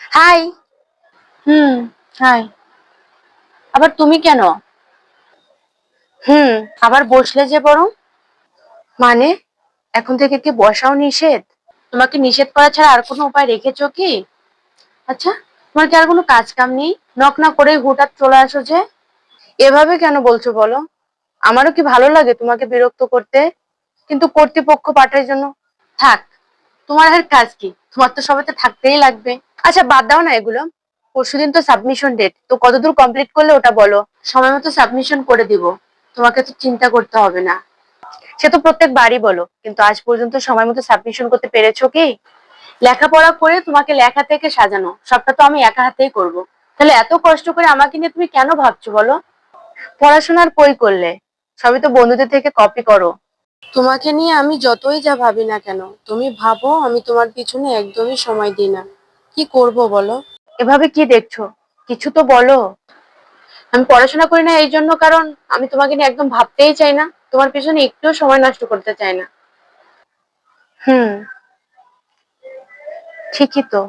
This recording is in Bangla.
হাই। হুম। হাই। আবার তুমি কেন? হুম। আবার বসলে যে বরং? মানে এখন থেকে কি বসাও নিষেধ? তোমাকে নিষেধ করা ছাড়া আর কোনো উপায় রেখেছো কি? আচ্ছা, তোমার কি আর কোনো কাজ কাম নেই? নক না করে হুটহাট চলে আসো যে? এভাবে কেন বলছো বলো? আমারও কি ভালো লাগে তোমাকে বিরক্ত করতে, কিন্তু কর্তৃপক্ষ পাঠার জন্য। থাক, তোমার আর কাজ কি? তোমার তো সবাইতে থাকতেই লাগবে। আচ্ছা বাদ দাও না এগুলো। পরশুদিন তো সাবমিশন ডেট, তো কতদূর কমপ্লিট করলে ওটা বলো। সময় মতো সাবমিশন করে দিব, তোমাকে তো চিন্তা করতে হবে না। সে তো প্রত্যেকবারই বলো, কিন্তু আজ পর্যন্ত সময় মতো সাবমিশন করতে পেরেছো কি? লেখাপড়া করে তোমাকে লেখা থেকে সাজানো সবটা তো আমি একা হাতেই করব। তাহলে এত কষ্ট করে আমাকে নিয়ে তুমি কেন ভাবছো বলো? পড়াশোনার কই করলে? সবই তো বন্ধুদের থেকে কপি করো। তোমাকে নিয়ে আমি যতই যা ভাবি না কেন, তুমি ভাবো আমি তোমার পিছনে একদমই সময় দিই না। কি করব বলো? এভাবে কি দেখছো? কিছু তো বলো। আমি পড়াশোনা করি না এই জন্য কারণ আমি তোমাকে নিয়ে একদম ভাবতেই চাই না, তোমার পিছনে একটুও সময় নষ্ট করতে চাই না। হুম। ঠিকই তো।